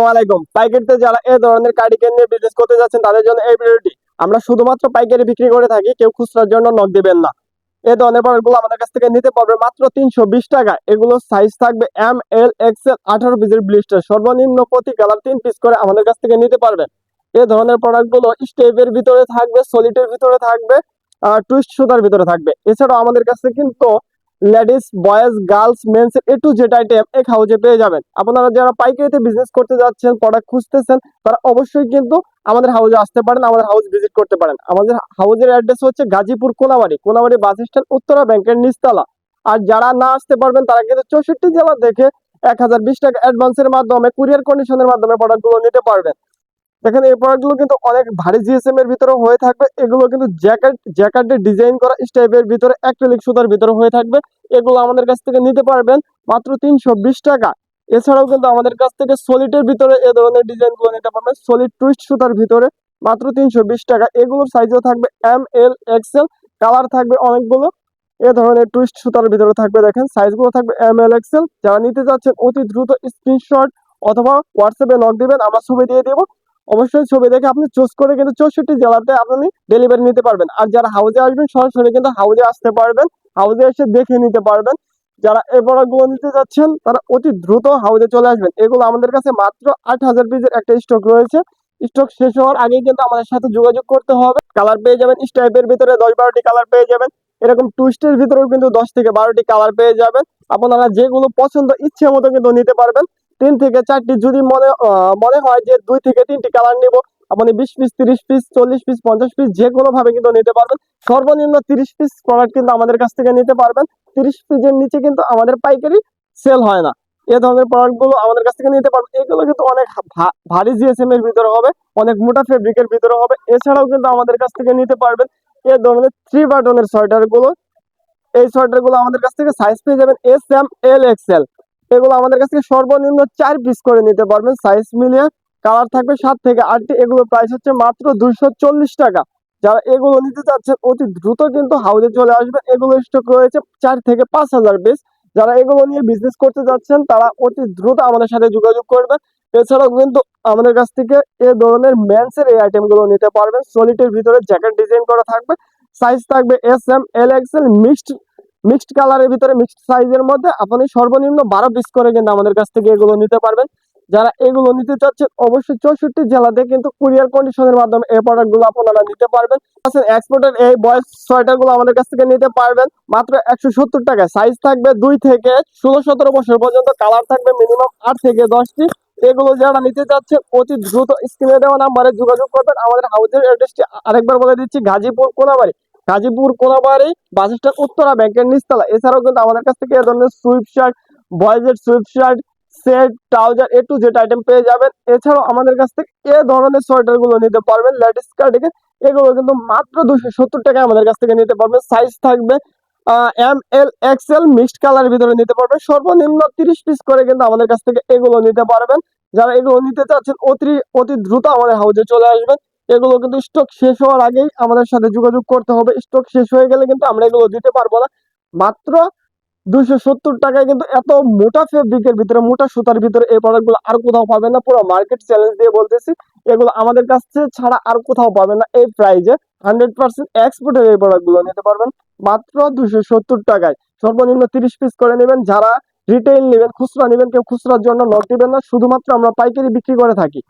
আসসালামু আলাইকুম। পাইকারিতে যারা এই ধরনের কার্ডিগান নিয়ে বিজনেস করতে যাচ্ছেন তাদের জন্য এই ভিডিওটি। আমরা শুধুমাত্র পাইকারি বিক্রি করে থাকি, কেউ খুচরার জন্য নক দিবেন না। এই ধরনের প্রোডাক্টগুলো আমাদের কাছ থেকে নিতে পারবে মাত্র 320 টাকা। এগুলো সাইজ থাকবে এম, এল, এক্সেল, 18 পিসের ব্লিস্টার, সর্বনিম্ন প্রতি কালার 3 পিস করে আমাদের কাছ থেকে নিতে পারবেন। এই ধরনের প্রোডাক্টগুলো স্টেপের ভিতরে থাকবে, সলিডের ভিতরে থাকবে, টুইস্ট সুতার ভিতরে থাকবে। এছাড়াও আমাদের কাছে কিন্তু ladies, boys, girls, men's A to Z item এক হাউজে পেয়ে যাবেন। আপনারা যারা পাইকারিতে বিজনেস করতে যাচ্ছেন, প্রোডাক্ট খুঁজতেছেন, তারা অবশ্যই কিন্তু আমাদের হাউজে আসতে পারেন, আমাদের হাউস ভিজিট করতে পারেন। আমাদের হাউজের অ্যাড্রেস হচ্ছে গাজীপুর কোনাবাড়ি, কোনাবাড়ি বাস স্ট্যান্ড, উত্তরা ব্যাংকের নিচতলা। আর যারা না আসতে পারবেন তারা কিন্তু 64 জেলা দেখে 1020 টাকা অ্যাডভান্সের মাধ্যমে কুরিয়ার কন্ডিশনের মাধ্যমে প্রোডাক্টগুলো নিতে পারবেন। দেখেন এই প্রোডাক্টগুলো কিন্তু অনেক ভারী জিএসএম এর ভিতরে হয়ে থাকবে। এগুলো কিন্তু জ্যাকেটের ডিজাইন করা স্টাইপের ভিতরে অ্যাক্রিলিক সুতার ভিতরে হয়ে থাকবে। এগুলো আমাদের কাছ থেকে নিতে পারবেন মাত্র 320 টাকা। এছাড়াও কিন্তু আমাদের কাছ থেকে সলিডের ভিতরে এই ধরনের ডিজাইনগুলো নিতে পারবেন, সলিড টুইস্ট সুতার ভিতরে মাত্র 320 টাকা। এগুলোর সাইজও থাকবে এম, এল, এক্সেল, কালার থাকবে অনেকগুলো। এ ধরনের টুইস্ট সুতার ভিতরে থাকবে, দেখেন সাইজগুলো থাকবে এম, এল, এক্সেল। যারা নিতে যাচ্ছেন অতি দ্রুত স্ক্রিনশট অথবা হোয়াটসঅ্যাপে নক দিবেন, আমরা ছবি দিয়ে দেবো। অবশ্যই ছবি দেখে আপনি চুজ করে কিন্তু 64 জেলাতে আপনি ডেলিভারি নিতে পারবেন। আর যারা হাউজে আসবেন সরাসরি কিন্তু হাউজে আসতে পারবেন, হাউজে এসে দেখে নিতে পারবেন। যারা এই প্রোডাক্টগুলো নিতে যাচ্ছেন তারা অতি দ্রুত হাউজে চলে আসবেন। এগুলো আমাদের কাছে মাত্র 8000 পিসের একটা স্টক রয়েছে। স্টক শেষ হওয়ার আগেই কিন্তু আমাদের সাথে যোগাযোগ করতে হবে। কালার পেয়ে যাবেন স্টাইপের ভিতরে 10-12টি কালার পেয়ে যাবেন। এরকম টুইস্টের ভিতরেও কিন্তু 10 থেকে 12টি কালার পেয়ে যাবেন। আপনারা যেগুলো পছন্দ ইচ্ছে মতো কিন্তু নিতে পারবেন। 3 থেকে 4টি যদি মনে হয় যে 2 থেকে 3টি কালার নিব, আপনি 20 পিস, 30 পিস, 40 পিস, 50 পিস যে কোনো ভাবে কিন্তু নিতে পারবেন। সর্বনিম্ন 30 পিস প্রোডাক্ট কিন্তু আমাদের কাছ থেকে নিতে পারবেন। 30 পিসের নিচে কিন্তু আমাদের পাইকারি সেল হয় না। এই ধরনের প্রোডাক্ট গুলো আমাদের কাছ থেকে নিতে পারবেন। এগুলো কিন্তু অনেক ভারী জিএসএম এর ভিতরে হবে, অনেক মোটা ফেব্রিকের ভিতরে হবে। এছাড়াও কিন্তু আমাদের কাছ থেকে নিতে পারবেন এই ধরনের 3 বাটনের সোয়েটার গুলো। এই সোয়েটার গুলো আমাদের কাছ থেকে সাইজ পেয়ে যাবেন এস, এম, এল, এক্সেল। এগুলো আমাদের কাছ থেকে সর্বনিম্ন 4 পিস করে নিতে পারবেন, সাইজ মিলিয়ে। কালার থাকবে 7 থেকে 8টি। এগুলো প্রাইস হচ্ছে মাত্র 240 টাকা। যারা এগুলো নিতে চাচ্ছেন অতি দ্রুত কিন্তু হাউজে চলে আসবেন। এগুলো স্টক রয়েছে 4 থেকে 5000 পিস। যারা এগুলো নিয়ে বিজনেস করতে যাচ্ছেন তারা অতি দ্রুত আমাদের সাথে যোগাযোগ করবেন। এছাড়াও কিন্তু আমাদের কাছ থেকে এই ধরনের মেন্সের এই আইটেম গুলো নিতে পারবেন। সলিডের ভিতরে জ্যাকেট ডিজাইন করা থাকবে, সাইজ থাকবে এস, এম, এল, এক্সেল, মিক্সড কালারের ভিতরে মিক্সড সাইজের মধ্যে আপনি সর্বনিম্ন 12 পিস করে কিন্তু আমাদের কাছ থেকে এগুলো নিতে পারবেন। যারা এগুলো নিতে চাচ্ছেন অবশ্যই 64 জেলাতে কিন্তু কুরিয়ার কন্ডিশনের মাধ্যমে এই প্রোডাক্ট গুলো আপনারা নিতে পারবেন। এক্সপোর্টের এই বয়েজ সোয়েটার গুলো আমাদের কাছ থেকে নিতে পারবেন মাত্র 170 টাকা। সাইজ থাকবে 2 থেকে 16-17 বছর পর্যন্ত, কালার থাকবে মিনিমাম 8 থেকে 10টি। এগুলো যারা নিতে চাচ্ছেন অতি দ্রুত স্ক্রিনে দেওয়া নাম্বারে যোগাযোগ করবেন। আমাদের হাউজের অ্যাড্রেসটি আরেকবার বলে দিচ্ছি, গাজীপুর কোনাবাড়ি, গাজীপুর কোনাবাড়ি বাস স্ট্যান্ড, উত্তরা ব্যাংকের নিচতলা। এছাড়াও কিন্তু আমাদের কাছ থেকে এই ধরনের সুইফট শার্ট, বয়েজের swift shirt, set, trouser A to Z item পেয়ে যাবেন। এছাড়াও আমাদের কাছ থেকে এই ধরনের সোয়েটার গুলো নিতে পারবেন, লেডিস কার্ডিগান। এগুলো কিন্তু মাত্র 270 টাকায় আমাদের কাছ থেকে নিতে পারবেন। সাইজ থাকবে এম, এল, এক্সেল, মিক্সড কালারের ভিতরে নিতে পারবেন। সর্বনিম্ন 30 পিস করে কিন্তু আমাদের কাছ থেকে এগুলো নিতে পারবেন। যারা এগুলো নিতে চাচ্ছেন অতি দ্রুত আমাদের হাউজে চলে আসবেন। এগুলো কিন্তু স্টক শেষ হওয়ার আগেই আমাদের সাথে যোগাযোগ করতে হবে। স্টক শেষ হয়ে গেলে কিন্তু আমরা এগুলো দিতে পারবো না। মাত্র 270 টাকায় কিন্তু এত মোটা ফেব্রিকের ভিতরে, মোটা সুতার ভিতরে এই প্রোডাক্টগুলো আর কোথাও পাবেন না। পুরো মার্কেট চ্যালেঞ্জ দিয়ে বলতেছি, এগুলো আমাদের কাছে ছাড়া আর কোথাও পাবেন না। এই প্রাইজে 100% এক্সপোর্টের এই প্রোডাক্টগুলো নিতে পারবেন মাত্র 270 টাকায়। সর্বনিম্ন 30 পিস করে নেবেন। যারা রিটেইল নেবেন, খুচরা নেবেন, কেউ খুচরার জন্য নক দিবেন না। শুধুমাত্র আমরা পাইকারি বিক্রি করে থাকি।